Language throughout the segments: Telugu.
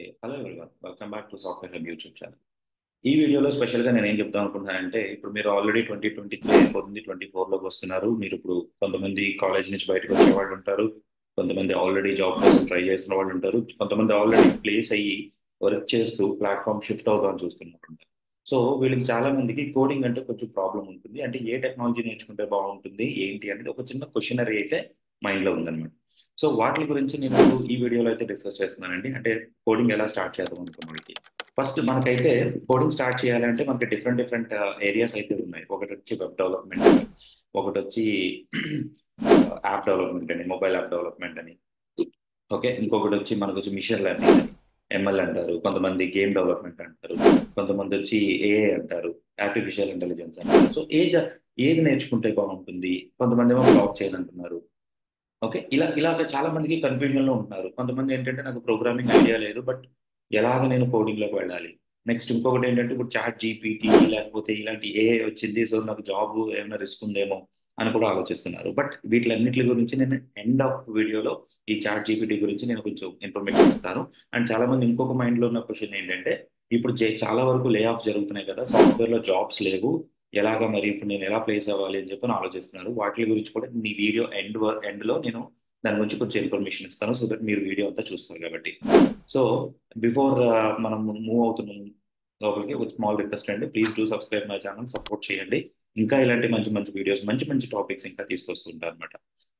Hello everyone, welcome back to software hub YouTube channel. ఈ వీడియోలో స్పెషల్గా నేను ఏం చెప్దాం అనుకుంటున్నానంటే, ఇప్పుడు మీరు ఆల్రెడీ 2023 అయిపోతుంది, 24లోకి వస్తున్నారు. మీరు ఇప్పుడు కొంతమంది కాలేజ్ నుంచి బయటకు వచ్చే వాళ్ళు ఉంటారు, కొంతమంది ఆల్రెడీ జాబ్ కోసం ట్రై చేస్తున్న వాళ్ళు ఉంటారు, కొంతమంది ఆల్రెడీ ప్లేస్ అయ్యి వర్క్ చేస్తూ ప్లాట్ఫామ్ షిఫ్ట్ అవుదామని చూస్తున్నారు ఉంటారు. సో వీళ్ళకి చాలా మందికి కోడింగ్ అంటే కొంచెం ప్రాబ్లం ఉంటుంది. అంటే ఏ టెక్నాలజీ నేర్చుకుంటే బాగుంటుంది ఏంటి అనేది ఒక చిన్న క్వశ్చనరీ అయితే మైండ్లో ఉందన్నమాట. సో వాటి గురించి నేను ఈ వీడియోలో అయితే డిస్కస్ చేస్తున్నానండి. అంటే కోడింగ్ ఎలా స్టార్ట్ చేద్దాం అనుకున్న వాళ్ళకి ఫస్ట్ మనకైతే కోడింగ్ స్టార్ట్ చేయాలంటే మనకి డిఫరెంట్ డిఫరెంట్ ఏరియాస్ అయితే ఉన్నాయి. ఒకటి వచ్చి వెబ్ డెవలప్మెంట్ అని, ఒకటి వచ్చి యాప్ డెవలప్మెంట్ అని, మొబైల్ యాప్ డెవలప్మెంట్ అని, ఓకే, ఇంకొకటి వచ్చి మనకు వచ్చి మిషన్ లెర్నింగ్ అని, ఎంఎల్ అంటారు, కొంతమంది గేమ్ డెవలప్మెంట్ అంటారు, కొంతమంది వచ్చి ఏఐ అంటారు, ఆర్టిఫిషియల్ ఇంటెలిజెన్స్ అంటారు. సో ఏది నేర్చుకుంటే బాగుంటుంది, కొంతమంది ఏమో బ్లాక్ చేయాలి అంటున్నారు. ఓకే, ఇలాగ చాలా మందికి కన్ఫ్యూజన్ లో ఉంటున్నారు. కొంతమంది ఏంటంటే నాకు ప్రోగ్రామింగ్ ఐడియా లేదు, బట్ ఎలాగ నేను కోడింగ్ లోకి వెళ్ళాలి. నెక్స్ట్ ఇంకొకటి ఏంటంటే ఇప్పుడు చాట్ జీపీటీ లేకపోతే ఇలాంటి ఏఐ వచ్చింది, సో నాకు జాబ్ ఏమైనా రిస్క్ ఉందేమో అని కూడా ఆలోచిస్తున్నారు. బట్ వీటిలన్నిటి గురించి నేను ఎండ్ ఆఫ్ వీడియోలో ఈ చాట్ జీపీటీ గురించి నేను కొంచెం ఇన్ఫర్మేషన్ ఇస్తాను. అండ్ చాలా మంది ఇంకొక మైండ్ లో ఉన్న క్వశ్చన్ ఏంటంటే, ఇప్పుడు చాలా వరకు లే ఆఫ్ జరుగుతున్నాయి కదా, సాఫ్ట్వేర్ లో జాబ్స్ లేవు, ఎలాగా మరి ఇప్పుడు నేను ఎలా ప్లేస్ అవ్వాలి అని చెప్పి ఆలోచిస్తున్నారు. వాటి గురించి కూడా మీ వీడియో ఎండ్ లో నేను దాని గురించి కొంచెం ఇన్ఫర్మేషన్ ఇస్తాను, సో దట్ మీరు వీడియో అంతా చూస్తారు కాబట్టి. సో బిఫోర్ మనం మూవ్ అవుతున్నాం లోపలికి, ఒక స్మాల్ రిక్వెస్ట్ అండి, please do subscribe my channel, support చేయండి. ఇంకా ఇలాంటి మంచి మంచి వీడియోస్, మంచి మంచి టాపిక్స్ ఇంకా తీసుకొస్తుంటారు అనమాట.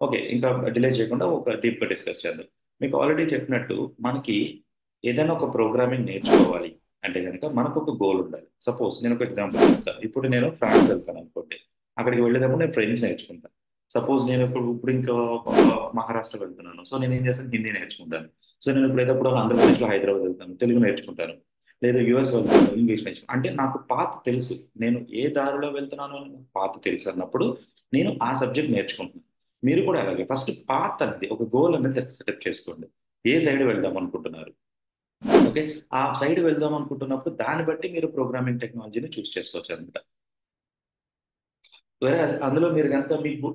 ఓకే, ఇంకా డిలే చేయకుండా ఒక డీప్ గా డిస్కస్ చేద్దాం. మీకు ఆల్రెడీ చెప్పినట్టు మనకి ఏదైనా ఒక ప్రోగ్రామింగ్ నేర్చుకోవాలి అంటే కనుక మనకు ఒక గోల్ ఉండాలి. సపోజ్ నేను ఒక ఎగ్జాంపుల్ చెప్తాను. ఇప్పుడు నేను ఫ్రాన్స్ వెళ్తాను అనుకోండి, అక్కడికి వెళ్ళేటప్పుడు నేను ఫ్రెంచ్ నేర్చుకుంటాను. సపోజ్ నేను ఇప్పుడు ఇంకా మహారాష్ట్ర వెళ్తున్నాను, సో నేను ఏం చేస్తాను, హిందీ నేర్చుకుంటాను. సో నేను ఇప్పుడు ఏదప్పుడు ఆంధ్రప్రదేశ్లో హైదరాబాద్ వెళ్తాను, తెలుగు నేర్చుకుంటాను. లేదా యుఎస్ వెళ్తాను, ఇంగ్లీష్ నేర్చుకుంటాను. అంటే నాకు పాత తెలుసు, నేను ఏ దారిలో వెళ్తున్నానో అని నాకు పాత తెలుసు అన్నప్పుడు నేను ఆ సబ్జెక్ట్ నేర్చుకుంటున్నాను. మీరు కూడా అలాగే ఫస్ట్ పాత్ అనేది ఒక గోల్ అనేది సెటప్ చేసుకోండి. ఏ సైడ్ వెళ్దాం అనుకుంటున్నారు, ఓకే, ఆ సైడ్ వెళ్దాం అనుకుంటున్నప్పుడు దాన్ని బట్టి మీరు ప్రోగ్రామింగ్ టెక్నాలజీని చూస్ చేసుకోవచ్చు అనమాట. వేరే అందులో మీరు కనుక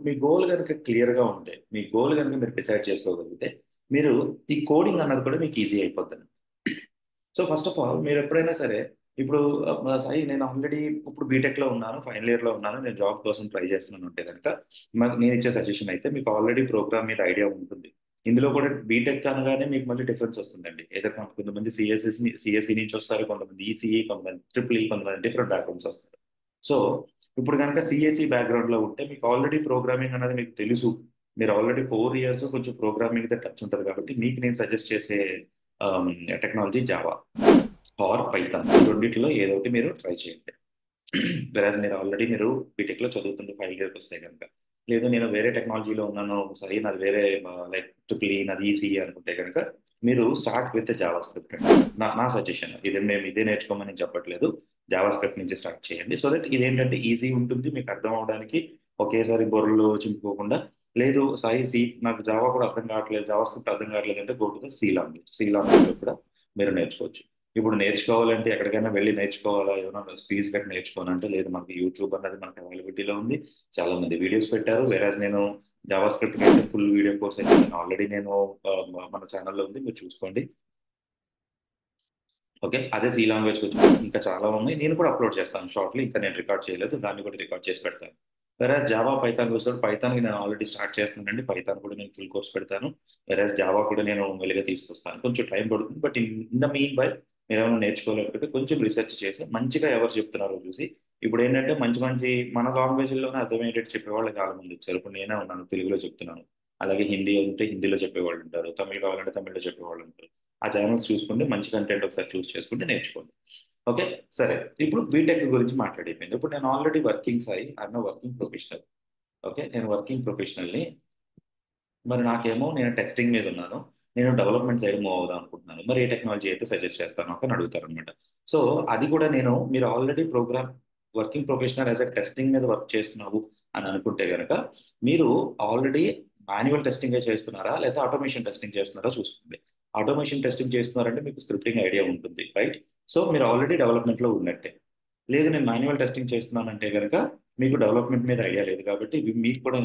మీ గోల్ కనుక క్లియర్ గా ఉంటే, మీ గోల్ కనుక మీరు డిసైడ్ చేసుకోగలిగితే, మీరు ఈ కోడింగ్ అన్నది కూడా మీకు ఈజీ అయిపోతుంది. సో ఫస్ట్ ఆఫ్ ఆల్ మీరు ఎప్పుడైనా సరే, ఇప్పుడు సాయి నేను ఆల్రెడీ ఇప్పుడు బీటెక్ లో ఉన్నాను, ఫైనల్ ఇయర్ లో ఉన్నాను, నేను జాబ్ కోసం ట్రై చేస్తున్నాను అంటే కనుక నేను ఇచ్చే సజెషన్ అయితే, మీకు ఆల్రెడీ ప్రోగ్రామ్ మీద ఐడియా ఉంటుంది. ఇందులో కూడా బీటెక్ అనగానే మీకు మళ్ళీ డిఫరెన్స్ వస్తుందండి. ఏదో కొంతమంది సిఎస్సి నుంచి వస్తారు, కొంతమంది ఈసీఈ, కొంతమంది ట్రిపుల్ ఈ, కొంతమంది డిఫరెంట్ బ్యాక్గ్రౌండ్స్ వస్తారు. సో ఇప్పుడు కనుక సిఎస్సి బ్యాక్గ్రౌండ్ లో ఉంటే మీకు ఆల్రెడీ ప్రోగ్రామింగ్ అనేది మీకు తెలుసు, మీరు ఆల్రెడీ 4 ఇయర్స్ కొంచెం ప్రోగ్రామింగ్ మీద టచ్ ఉంటుంది కాబట్టి మీకు నేను సజెస్ట్ చేసే టెక్నాలజీ జావా ఆర్ పైథాన్, ఈ రెండింటిలో ఏదో ఒకటి మీరు ట్రై చేయండి. వెరాజ్ మీరు ఆల్రెడీ మీరు బీటెక్ లో చదువుతుంటే 5 ఇయర్కి వస్తే కనుక, లేదు నేను వేరే టెక్నాలజీలో ఉన్నాను, సరే నాది వేరే లైక్ ట్రిపుల్ ఈ, నాది ఈసీఈ అనుకుంటే కనుక మీరు స్టార్ట్ విత్ జావా స్క్రిప్ట్ అండి. నా సజెషన్ ఇది, మేము ఇదే నేర్చుకోమని చెప్పట్లేదు. జావా స్క్రిప్ట్ నుంచి స్టార్ట్ చేయండి, సో దట్ ఇదేంటంటే ఈజీ ఉంటుంది మీకు అర్థం అవడానికి. ఒకేసారి బొర్రలు చింపుకోకుండా, లేదు సాయి నాకు జావా కూడా అర్థం కావట్లేదు, జావా స్క్రిప్ట్ అర్థం కావట్లేదు అంటే go to the C language లో కూడా మీరు నేర్చుకోవచ్చు. ఇప్పుడు నేర్చుకోవాలంటే ఎక్కడికైనా వెళ్ళి నేర్చుకోవాలా, ఏమైనా ఫీజు కట్టి నేర్చుకోవాలంటే లేదు, మనకి యూట్యూబ్ అనేది మనకి అవైలబిలిటీలో ఉంది. చాలా మంది వీడియోస్ పెట్టారు. వేరేజ్ నేను జావా స్క్రిప్ట్ అయితే ఫుల్ వీడియో కోర్స్ అయితే నేను ఆల్రెడీ మన ఛానల్లో ఉంది, మీరు చూసుకోండి. ఓకే, అదే సి లాంగ్వేజ్ వచ్చి ఇంకా చాలా ఉన్నాయి, నేను కూడా అప్లోడ్ చేస్తాను షార్ట్లీ. ఇంకా నేను రికార్డ్ చేయలేదు, దాన్ని కూడా రికార్డ్ చేసి పెడతాను. వెరాజ్ జావా పైథాన్ వస్తాడు, పైథాన్ నేను ఆల్రెడీ స్టార్ట్ చేస్తున్నానండి, పైథాన్ కూడా నేను ఫుల్ కోర్స్ పెడతాను. వెరాజ్ జావా కూడా నేను మెల్లిగా తీసుకొస్తాను, కొంచెం టైం పడుతుంది. But in the mean by మీరు ఏమైనా నేర్చుకోలేకపోతే కొంచెం రీసెర్చ్ చేసి మంచిగా ఎవరు చెప్తున్నారో చూసి, ఇప్పుడు ఏంటంటే మంచి మంచి మన లాంగ్వేజ్లోనే అర్థమయ్యేటట్టు చెప్పేవాళ్ళు చాలా మంది వచ్చారు. ఇప్పుడు నేనే ఉన్నాను, తెలుగులో చెప్తున్నాను. అలాగే హిందీ ఉంటే హిందీలో చెప్పేవాళ్ళు ఉంటారు, తమిళ కావాలంటే తమిళ్లో చెప్పేవాళ్ళు ఉంటారు. ఆ ఛానల్స్ చూసుకుంటే మంచి కంటెంట్ ఒకసారి చూస్ చేసుకుంటే నేర్చుకోండి. ఓకే, సరే, ఇప్పుడు బీటెక్ గురించి మాట్లాడిపోయింది. ఇప్పుడు నేను already working Sai, I'm working professional. Okay, నేను వర్కింగ్ ప్రొఫెషనల్ని. మరి నాకేమో నేను టెస్టింగ్ మీద ఉన్నాను, నేను డెవలప్మెంట్ సైడ్ మూవ్ అవుదాం అనుకుంటున్నాను, మరి ఏ టెక్నాలజీ అయితే సజెస్ట్ చేస్తాను అని అడుగుతారు అనమాట. సో అది కూడా నేను, మీరు already working professional as a testing మీద వర్క్ చేస్తున్నావు అని అనుకుంటే కనుక, మీరు ఆల్రెడీ మాన్యువల్ టెస్టింగ్ చేస్తున్నారా లేదా ఆటోమేషన్ టెస్టింగ్ చేస్తున్నారా చూసుకోండి. ఆటోమేషన్ టెస్టింగ్ చేస్తున్నారంటే మీకు స్క్రిప్టింగ్ ఐడియా ఉంటుంది, రైట్? సో మీరు ఆల్రెడీ డెవలప్మెంట్ లో ఉన్నట్టే. లేదు నేను మాన్యువల్ టెస్టింగ్ చేస్తున్నానంటే కనుక మీకు డెవలప్మెంట్ మీద ఐడియా లేదు కాబట్టి, ఇవి మీకు కూడా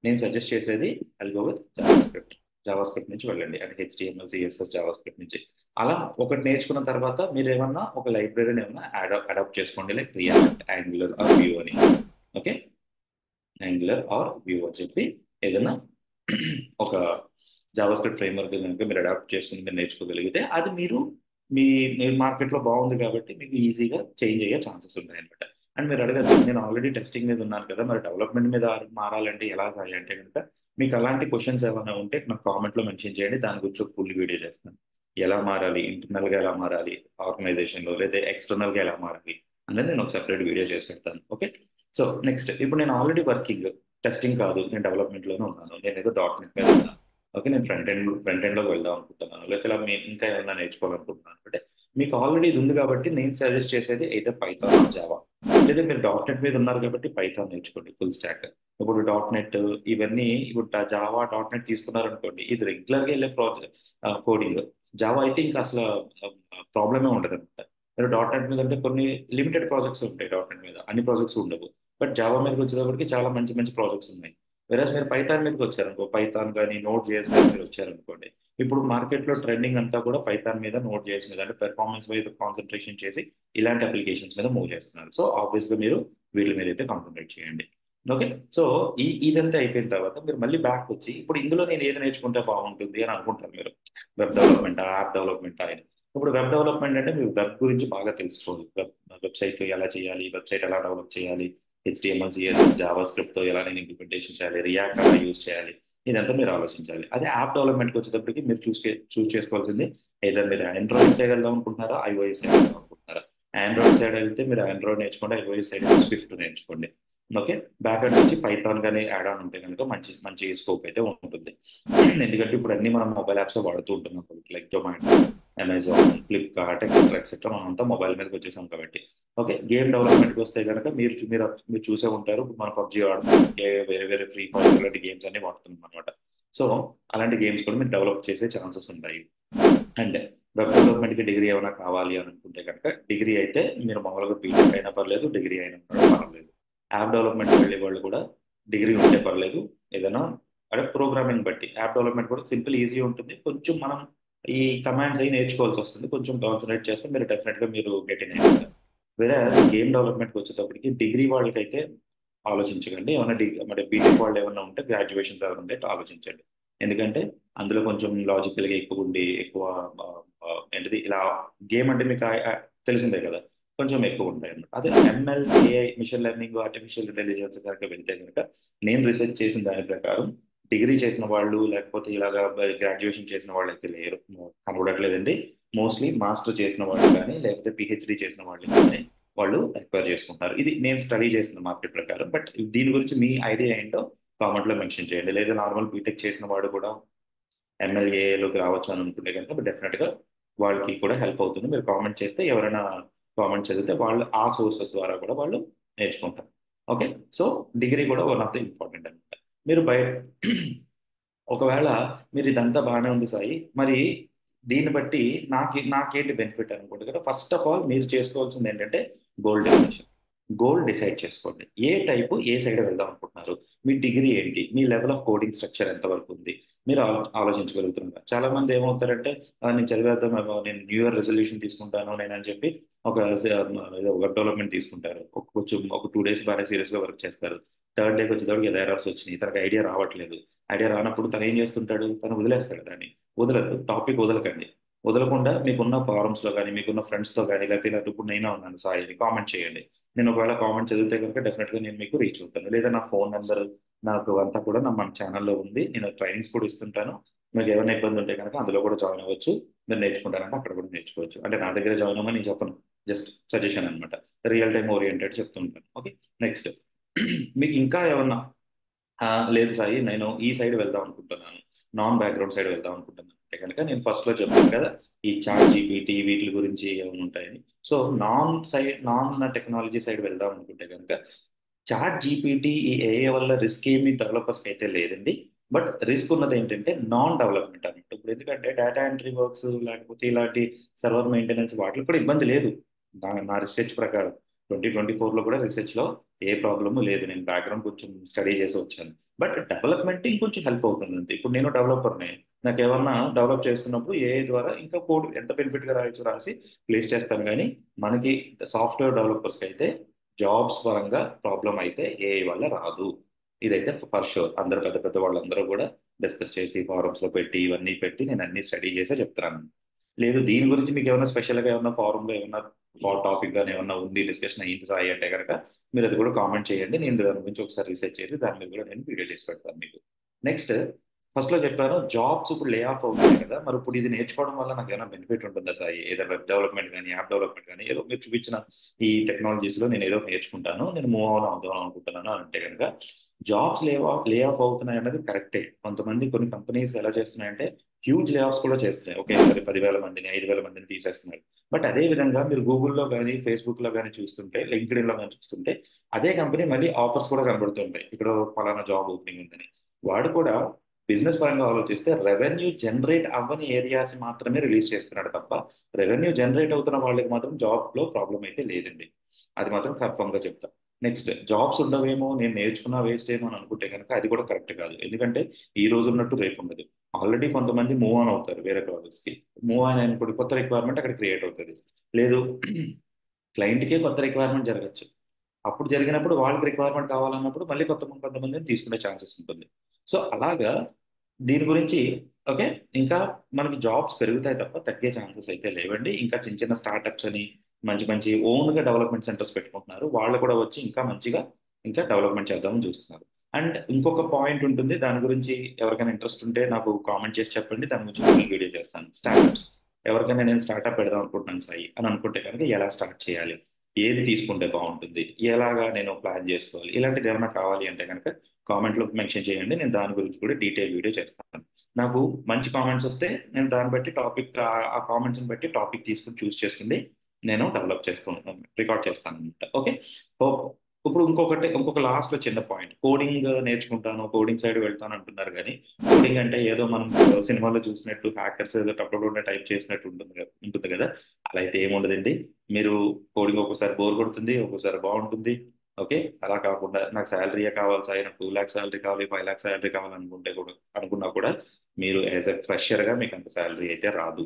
నేను సజెస్ట్ చేసేది, I'll go with Java script. Java script నుంచి వెళ్ళండి, అంటే హెచ్డిఎంఎల్ సిఎస్ఎస్ జావా స్క్రిప్ట్ నుంచి. అలా ఒకటి నేర్చుకున్న తర్వాత మీరు ఏమన్నా ఒక లైబ్రరీని ఏమన్నా అడాప్ట్ చేసుకోండి, like React, Angular or Vue అని. ఓకే, యాంగులర్ ఆర్ వ్యూ అని చెప్పి ఏదైనా ఒక జావా స్క్రిప్ట్ ఫ్రేమ్వర్క్ కనుక మీరు అడాప్ట్ చేసుకుని మీరు నేర్చుకోగలిగితే అది మీ మీరు మార్కెట్లో బాగుంది కాబట్టి మీకు ఈజీగా చేంజ్ అయ్యే ఛాన్సెస్ ఉంటాయి అనమాట. అండ్ మీరు అడగచ్చు, నేను ఆల్రెడీ టెస్టింగ్ మీద ఉన్నాను కదా, మరి డెవలప్మెంట్ మీద మారాలంటే ఎలా సాయి అంటే కనుక, మీకు అలాంటి క్వశ్చన్స్ ఏమైనా ఉంటే నాకు కామెంట్లో మెన్షన్ చేయండి, దాని గురించి ఒక ఫుల్ వీడియో చేస్తాను. ఎలా మారాలి, ఇంటర్నల్గా ఎలా మారాలి ఆర్గనైజేషన్లో, లేదా ఎక్స్టర్నల్గా ఎలా మారాలి అనేది నేను ఒక సెపరేట్ వీడియో చేసి పెడతాను. ఓకే, సో నెక్స్ట్, ఇప్పుడు నేను ఆల్రెడీ వర్కింగ్, టెస్టింగ్ కాదు, నేను డెవలప్మెంట్లోనే ఉన్నాను, నేను ఏదో .NET మీద ఉన్నాను. ఓకే, నేను ఫ్రంట్ ఎండ్లోకి వెళ్దాం అనుకుంటున్నాను, లేకపోతే ఇలా ఇంకా ఏమైనా నేర్చుకోవాలనుకుంటున్నాను అంటే, మీకు ఆల్రెడీ ఇది ఉంది కాబట్టి నేను సజెస్ట్ చేసేది అయితే పైథాన్, జావా. లేదా మీరు .NET మీద ఉన్నారు కాబట్టి పైథాన్ నేర్చుకోండి ఫుల్ స్టాక్. ఇప్పుడు .NET ఇవన్నీ, ఇప్పుడు జావా .NET తీసుకున్నారనుకోండి, ఇది రెగ్యులర్గా వెళ్ళే ప్రాజెక్ట్ కోడింగ్. జావా అయితే ఇంకా అసలు ప్రాబ్లమే ఉండదు అనమాట. మీరు .NET మీద అంటే కొన్ని లిమిటెడ్ ప్రాజెక్ట్స్ ఉంటాయి, .NET మీద అన్ని ప్రాజెక్ట్స్ ఉండవు. బట్ జావా మీదకి వచ్చేటప్పటికి చాలా మంచి మంచి ప్రాజెక్ట్స్ ఉన్నాయి. వెరస్ మీరు పైథాన్ మీదకి వచ్చారనుకో, పైథాన్ కానీ నోట్ జేఎస్ కానీ మీరు వచ్చారనుకోండి, ఇప్పుడు మార్కెట్లో ట్రెండింగ్ అంతా కూడా పైథాన్ మీద, నోట్ జేఎస్ మీద, అంటే పెర్ఫార్మెన్స్ మీద కాన్సన్ట్రేషన్ చేసి ఇలాంటి అప్లికేషన్స్ మీద మూవ్ చేస్తున్నారు. సో ఆబ్వియస్గా మీరు వీటి మీద అయితే కాన్సన్ట్రేట్ చేయండి. ఓకే, సో ఇదంతా అయిపోయిన తర్వాత మీరు మళ్ళీ బ్యాక్ వచ్చి, ఇప్పుడు ఇందులో నేను ఏది నేర్చుకుంటే బాగుంటుంది అని అనుకుంటారు మీరు. వెబ్ డెవలప్మెంట్, యాప్ డెవలప్మెంట్ అని. ఇప్పుడు వెబ్ డెవలప్మెంట్ అంటే మీరు వెబ్ గురించి బాగా తెలుసుకోవాలి. వెబ్సైట్ ఎలా చేయాలి, వెబ్సైట్ ఎలా డెవలప్ చేయాలి, HTML, CSS, జావా స్క్రిప్ట్తో ఎలా నేను ఇంప్లిమెంటేషన్ చేయాలి, రియాక్ట్ ఎలా యూజ్ చేయాలి, ఇదంతా మీరు ఆలోచించాలి. అదే యాప్ డెవలప్మెంట్కి వచ్చేటప్పటికి మీరు చూస్ చేసుకోవాల్సింది, ఏదో మీరు ఆండ్రాయిడ్ సైడ్ వెళ్దాం అనుకుంటున్నారా, iOS సైడ్ వెళ్దాం అనుకుంటున్నారా. ఆండ్రాయిడ్ సైడ్ వెళ్తే మీరు ఆండ్రాయిడ్ నేర్చుకోండి, iOS సైడ్ స్విఫ్ట్ నేర్చుకోండి. ఓకే, బ్యాక్ నుంచి పైథాన్ కానీ యాడ్ ఆన్ ఉంటే కనుక మంచి మంచి స్కోప్ అయితే ఉంటుంది. ఎందుకంటే ఇప్పుడు అన్ని మనం మొబైల్ యాప్స్ వాడుతూ ఉంటున్నాం, like Zomato, Amazon, Flipkart, etcetera etcetera, మనం అంతా మొబైల్ మీదకి వచ్చేసాం కాబట్టి. ఓకే, గేమ్ డెవలప్మెంట్కి వస్తే కనుక మీరు చూసే ఉంటారు, మన పబ్జీ ఆడుతున్నాం, వేరే వేరే ఫ్రీ ఫైర్ లాంటి గేమ్స్ అన్ని వాడుతున్నాం అనమాట. సో అలాంటి గేమ్స్ కూడా మీరు డెవలప్ చేసే ఛాన్సెస్ ఉంటాయి. అండ్ వెబ్ డెవలప్మెంట్కి డిగ్రీ ఏమైనా కావాలి అని అనుకుంటే కనుక, డిగ్రీ అయితే మీరు మామూలుగా బీటెక్ అయినా పర్లేదు, డిగ్రీ అయినా కూడా పర్లేదు. యాప్ డెవలప్మెంట్ వెళ్ళే వాళ్ళు కూడా డిగ్రీ ఉంటే పర్లేదు. ఏదైనా అంటే ప్రోగ్రామింగ్ బట్టి యాప్ డెవలప్మెంట్ కూడా సింపుల్, ఈజీ ఉంటుంది. కొంచెం మనం ఈ కమాండ్స్ అవి నేర్చుకోవాల్సి వస్తుంది, కొంచెం కాన్సన్ట్రేట్ చేస్తే మీరు డెఫినెట్గా మీరు గెట్ ఇన్ అయిపోతారు. వేరే గేమ్ డెవలప్మెంట్కి వచ్చేటప్పటికి డిగ్రీ వాళ్ళకైతే ఆలోచించకండి, ఏమైనా అంటే బీటెక్ వాళ్ళు ఏమైనా ఉంటే, గ్రాడ్యుయేషన్స్ ఏమైనా ఉంటే ఆలోచించండి. ఎందుకంటే అందులో కొంచెం లాజికల్గా ఎక్కువ ఉండి, ఎక్కువ ఏంటిది ఇలా గేమ్ అంటే మీకు తెలిసిందే కదా, కొంచెం ఎక్కువ ఉంటాయి అన్నమాట. అదే ML, AI, machine learning, artificial intelligence కనుక వెళ్తే కనుక, నేను రీసెర్చ్ చేసిన దాని ప్రకారం డిగ్రీ చేసిన వాళ్ళు, లేకపోతే ఇలాగా గ్రాడ్యుయేషన్ చేసిన వాళ్ళు అయితే లేరు, కనబడట్లేదండి. మోస్ట్లీ మాస్టర్ చేసిన వాళ్ళు కానీ, లేకపోతే PhD చేసిన వాళ్ళు కానీ వాళ్ళు ఎక్వైర్ చేసుకుంటారు. ఇది నేను స్టడీ చేసిన మార్కెట్ ప్రకారం. బట్ దీని గురించి మీ ఐడియా ఏంటో కామెంట్లో మెన్షన్ చేయండి. లేదా నార్మల్ బీటెక్ చేసిన వాడు కూడా MLAలోకి రావచ్చు అని అనుకుంటే కనుక డెఫినెట్గా వాళ్ళకి కూడా హెల్ప్ అవుతుంది. మీరు కామెంట్ చేస్తే ఎవరైనా కామెంట్ చదివితే వాళ్ళు ఆ సోర్సెస్ ద్వారా కూడా వాళ్ళు నేర్చుకుంటారు. ఓకే, సో డిగ్రీ కూడా వన్ ఆఫ్ ద ఇంపార్టెంట్ అనమాట. మీరు ఒకవేళ మీరు ఇదంతా బాగానే ఉంది సాయి, మరి దీన్ని బట్టి నాకేంటి బెనిఫిట్ అనుకుంటే కదా, ఫస్ట్ ఆఫ్ ఆల్ మీరు చేసుకోవాల్సింది ఏంటంటే గోల్ డెఫినేషన్. గోల్ డిసైడ్ చేసుకోండి, ఏ టైపు ఏ సైడ్ వెళ్దాం అనుకుంటున్నారు, మీ డిగ్రీ ఏంటి, మీ లెవెల్ ఆఫ్ కోడింగ్ స్ట్రక్చర్ ఎంతవరకు ఉంది, మీరు ఆలోచించగలుగుతున్నారు. చాలా మంది ఏమవుతారంటే, నేను చదివేద్దాం, నేను న్యూ ఇయర్ రెజల్యూషన్ తీసుకుంటాను నేను అని చెప్పి ఒక ఏదో వెబ్ డెవలప్మెంట్ తీసుకుంటారు, కొంచెం ఒక 2 days బాగా సీరియస్గా వర్క్ చేస్తారు. థర్డ్ డేకి వచ్చేటప్పుడు ఏదో ఎర్రర్స్ వచ్చినాయి, తనకు ఐడియా రావట్లేదు. ఐడియా రానప్పుడు తను ఏం చేస్తుంటాడు, తను వదిలేస్తాడు దాన్ని. వదలదు, టాపిక్ వదలకండి. వదలకుండా మీకున్న ఫారమ్స్లో కానీ, మీకున్న ఫ్రెండ్స్తో కానీ, లేకపోతే ఇలా ఇప్పుడు నేనే ఉన్నాను సాయి, కామెంట్ చేయండి. నేను ఒకవేళ కామెంట్ చదివితే కనుక డెఫినెట్గా నేను మీకు రీచ్ అవుతాను. లేదా నా ఫోన్ నెంబర్ నాకు అంతా కూడా మన ఛానల్లో ఉంది, నేను ట్రైనింగ్స్ కూడా ఇస్తుంటాను. మీకు ఏమైనా ఇబ్బంది ఉంటే కనుక అందులో కూడా జాయిన్ అవ్వచ్చు. మీరు నేర్చుకుంటారంటే అక్కడ కూడా నేర్చుకోవచ్చు. అంటే నా దగ్గర జాయిన్ అవ్వమని నేను చెప్పను, జస్ట్ సజెషన్ అనమాట. రియల్ టైం ఓరియంటెడ్ చెప్తుంటాను. ఓకే, నెక్స్ట్, మీకు ఇంకా ఏమన్నా లేదు సాయి, నేను ఈ సైడ్ వెళ్దాం అనుకుంటున్నాను, నాన్ బ్యాక్గ్రౌండ్ సైడ్ వెళ్దాం అనుకుంటున్నాను అంటే కనుక, నేను ఫస్ట్లో చెప్పాను కదా, ఈ ChatGPT వీటి గురించి ఏమైనా ఉంటాయని. సో నాన్ టెక్నాలజీ సైడ్ వెళ్దాం అనుకుంటే కనుక, ChatGPT ఈ AI వల్ల రిస్క్ ఏమి డెవలపర్స్కి అయితే లేదండి. బట్ రిస్క్ ఉన్నది ఏంటంటే నాన్ డెవలప్మెంట్ అన్నట్టు. ఇప్పుడు ఎందుకంటే డేటా ఎంట్రీ వర్క్స్, లేకపోతే ఇలాంటి సర్వర్ మెయింటెనెన్స్ వాటికి కూడా ఇబ్బంది లేదు. నా రీసెర్చ్ ప్రకారం 2024లో కూడా రీసెర్చ్లో ఏ ప్రాబ్లము లేదు. నేను బ్యాక్గ్రౌండ్ కొంచెం స్టడీ చేసి వచ్చాను. బట్ డెవలప్మెంట్ ఇంకొంచెం హెల్ప్ అవుతుంది అంతే. ఇప్పుడు నేను డెవలపర్నే, నాకు ఏమన్నా డెవలప్ చేస్తున్నప్పుడు ఏఐ ద్వారా ఇంకా కోడ్ ఎంత బెనిఫిట్గా రాయొచ్చు రాసి ప్లేస్ చేస్తాను. కానీ మనకి సాఫ్ట్వేర్ డెవలపర్స్కి అయితే జాబ్స్ పరంగా ప్రాబ్లం అయితే ఏఐ వల్ల రాదు. ఇదైతే ఫర్ షూర్. అందరూ పెద్ద పెద్ద వాళ్ళందరూ కూడా డిస్కస్ చేసి ఫారమ్స్లో పెట్టి ఇవన్నీ పెట్టి నేను అన్ని స్టడీ చేసే చెప్తాను. లేదు దీని గురించి మీకు ఏమైనా స్పెషల్గా ఏమన్నా ఫారంలో ఏమన్నా టాపిక్ కానీ ఏమన్నా ఉంది డిస్కషన్ అయ్యింది సాయి అంటే కనుక మీరు అది కూడా కామెంట్ చేయండి. నేను దాని గురించి ఒకసారి రీసెర్చ్ చేసి దాని మీద కూడా నేను వీడియో చేసి పెడతాను మీకు. నెక్స్ట్ ఫస్ట్ లో చెప్పాను జాబ్స్ ఇప్పుడు లే ఆఫ్ అవుతుంది కదా, మరి ఇప్పుడు ఇది నేర్చుకోవడం వల్ల నాకు ఏమైనా బెనిఫిట్ ఉంటుందా సాయి? ఏదో వెబ్ డెవలప్మెంట్ కానీ యాప్ డెవలప్మెంట్ కానీ ఏదో మీరు చూపించిన ఈ టెక్నాలజీస్ లో నేను ఏదో నేర్చుకుంటాను, నేను మూవ్ ఆన్ అవుదాం అనుకుంటున్నాను అంటే కనుక జాబ్స్ లే ఆఫ్ అవుతున్నాయి అన్నది కరెక్టే. కొంతమంది కొన్ని కంపెనీస్ ఎలా చేస్తున్నాయంటే హ్యూజ్ లే ఆఫ్స్ కూడా చేస్తున్నాయి. ఒకేసారి 10,000 మందిని 5,000 మందిని తీసేస్తున్నారు. బట్ అదే విధంగా మీరు గూగుల్లో కానీ ఫేస్బుక్ లో కానీ చూస్తుంటే లింక్డ్ఇన్ లో కానీ చూస్తుంటే అదే కంపెనీ మళ్ళీ ఆఫర్స్ కూడా కనబడుతుంటాయి. ఇక్కడ పలానా జాబ్ ఓపెనింగ్ ఉందని. వాడు కూడా బిజినెస్ పరంగా ఆలోచిస్తే రెవెన్యూ జనరేట్ అవ్వని ఏరియాస్ మాత్రమే రిలీజ్ చేస్తున్నాడు తప్ప రెవెన్యూ జనరేట్ అవుతున్న వాళ్ళకి మాత్రం జాబ్ లో ప్రాబ్లం అయితే లేదండి. అది మాత్రం కన్ఫర్మ్ గా చెప్తా. నెక్స్ట్ జాబ్స్ ఉండవేమో నేను నేర్చుకున్నా వేస్ట్ ఏమో అని అనుకుంటే కనుక అది కూడా కరెక్ట్ కాదు. ఎందుకంటే ఈ రోజు ఉన్నట్టు రేపు ఉండదు. ఆల్రెడీ కొంతమంది మూవ్ ఆన్ అవుతారు వేరే ప్రాజెక్ట్స్ కి. మూవ్ ఆన్ అయినప్పుడు కొత్త రిక్వైర్మెంట్ అక్కడ క్రియేట్ అవుతుంది. లేదు క్లయింట్కే కొత్త రిక్వైర్మెంట్ జరగచ్చు. అప్పుడు జరిగినప్పుడు వాళ్ళకి రిక్వైర్మెంట్ కావాలన్నప్పుడు మళ్ళీ కొంతమందిని తీసుకునే ఛాన్సెస్ ఉంటుంది. సో అలాగా దీని గురించి ఓకే. ఇంకా మనకి జాబ్స్ పెరుగుతాయి తప్ప తగ్గే ఛాన్సెస్ అయితే లేవండి. ఇంకా చిన్న చిన్న స్టార్టప్స్ అని మంచి మంచి ఓన్గా డెవలప్మెంట్ సెంటర్స్ పెట్టుకుంటున్నారు. వాళ్ళు కూడా వచ్చి ఇంకా మంచిగా ఇంకా డెవలప్మెంట్ చేద్దామని చూస్తున్నారు. అండ్ ఇంకొక పాయింట్ ఉంటుంది, దాని గురించి ఎవరికైనా ఇంట్రెస్ట్ ఉంటే నాకు కామెంట్ చేసి చెప్పండి. దాని గురించి ఫుల్ వీడియో చేస్తాను. స్టార్టప్స్ ఎవరికైనా నేను స్టార్ట్అప్ పెడదాం అనుకుంటున్నాను సాయి అని అనుకుంటే కనుక ఎలా స్టార్ట్ చేయాలి, ఏది తీసుకుంటే బాగుంటుంది, ఎలాగా నేను ప్లాన్ చేసుకోవాలి, ఇలాంటిది ఏమైనా కావాలి అంటే కనుక కామెంట్లో మెన్షన్ చేయండి. నేను దాని గురించి కూడా డీటెయిల్ వీడియో చేస్తాను. నాకు మంచి కామెంట్స్ వస్తే నేను దాన్ని బట్టి టాపిక్ ఆ కామెంట్స్ని బట్టి టాపిక్ తీసుకుని చూస్ చేసుకుని నేను డెవలప్ చేస్తూ ఉంటాను, రికార్డ్ చేస్తాను అనమాట. ఓకే. హోప్ ఇప్పుడు ఇంకొక లాస్ట్ లో చిన్న పాయింట్, కోడింగ్ నేర్చుకుంటాను కోడింగ్ సైడ్ వెళ్తాను అంటున్నారు. కానీ కోడింగ్ అంటే ఏదో మనం సినిమాలో చూసినట్టు హ్యాకర్స్ ఏదో టప్పుడు టైప్ చేసినట్టు ఉంటుంది కదా. అలా అయితే ఏముండదండి. మీరు కోడింగ్ ఒక్కోసారి బోర్ కొడుతుంది, ఒక్కోసారి బాగుంటుంది. ఓకే. అలా కాకుండా నాకు శాలరీయే కావాలి సార్, నాకు 2 lakhs శాలరీ కావాలి, 5 lakhs శాలరీ కావాలనుకుంటే కూడా అనుకున్నా కూడా మీరు యాజ్ ఎ ఫ్రెషర్ గా మీకు అంత శాలరీ అయితే రాదు.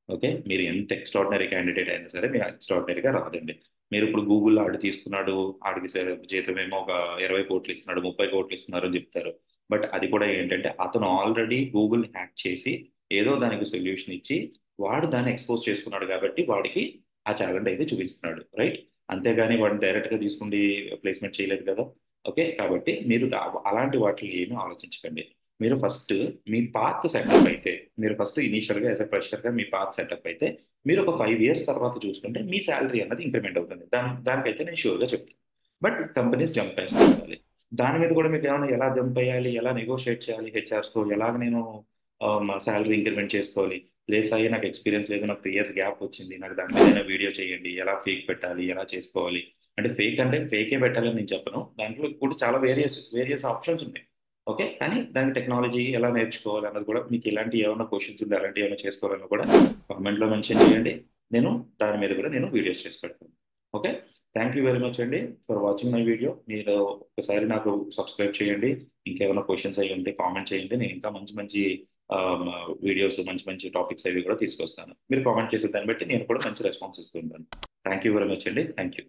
ఓకే. మీరు ఎంత ఎక్స్ట్రాడినరీ క్యాండిడేట్ అయినా సరే మీరు ఎక్స్ట్రాడినరీగా రాదండి. మీరు ఇప్పుడు గూగుల్లో ఆడు తీసుకున్నాడు, ఆడికి జీతం ఏమో ఒక 20 కోట్లు ఇస్తున్నాడు, 30 కోట్లు ఇస్తున్నారు అని చెప్తారు. బట్ అది కూడా ఏంటంటే అతను ఆల్రెడీ గూగుల్ హ్యాక్ చేసి ఏదో దానికి సొల్యూషన్ ఇచ్చి వాడు దాన్ని ఎక్స్పోజ్ చేసుకున్నాడు కాబట్టి వాడికి ఆ టాలెంట్ అయితే చూపిస్తున్నాడు, రైట్? అంతేగాని వాడిని డైరెక్ట్ గా తీసుకుండి ప్లేస్మెంట్ చేయలేదు కదా. ఓకే. కాబట్టి మీరు అలాంటి వాటిని ఏమీ ఆలోచించకండి. మీరు ఫస్ట్ మీ పాత్ సెటప్ అయితే, మీరు ఫస్ట్ ఇనీషియల్ గా యాజ్ అ ఫ్రెషర్ గా మీ పాత్ సెటప్ అయితే మీరు ఒక 5 years తర్వాత చూసుకుంటే మీ శాలరీ అన్నది ఇంక్రిమెంట్ అవుతుంది. దానికైతే నేను షూర్ గా చెప్తాను. బట్ కంపెనీస్ జంప్ వేస్తూ ఉండాలి. దాని మీద కూడా మీకు ఏమైనా ఎలా జంప్ అయ్యాలి, ఎలా నెగోషియేట్ చేయాలి హెచ్ఆర్స్ తో, ఎలాగ నేను మా శాలరీ ఇంక్రిమెంట్ చేసుకోవాలి, లేదు సాయి నాకు ఎక్స్పీరియన్స్ లేదు, నాకు 3 years గ్యాప్ వచ్చింది, నాకు దాని మీద వీడియో చేయండి, ఎలా ఫేక్ పెట్టాలి, ఎలా చేసుకోవాలి అంటే ఫేకే పెట్టాలని నేను చెప్పను. దాంట్లో కూడా చాలా వేరియస్ ఆప్షన్స్ ఉన్నాయి. ఓకే. కానీ దాని టెక్నాలజీ ఎలా నేర్చుకోవాలి అన్నది కూడా మీకు ఇలాంటి ఏమైనా క్వశ్చన్స్ ఉంటే అలాంటివి ఏమైనా చేసుకోవాలన్నా కూడా కామెంట్లో మెన్షన్ చేయండి. నేను దాని మీద కూడా నేను వీడియోస్ చేసి పెడతాను. Okay. Thank you very much అండి ఫర్ వాచింగ్ మై వీడియో. మీరు ఒకసారి నాకు సబ్స్క్రైబ్ చేయండి. ఇంకేమైనా క్వశ్చన్స్ అయ్యి ఉంటే కామెంట్ చేయండి. నేను ఇంకా మంచి మంచి వీడియోస్ మంచి మంచి టాపిక్స్ అవి కూడా తీసుకొస్తాను. మీరు కామెంట్ చేసే దాన్ని బట్టి నేను కూడా మంచి రెస్పాన్స్ ఇస్తూ ఉంటాను. థ్యాంక్ యూ వెరీ మచ్ అండి. Thank you.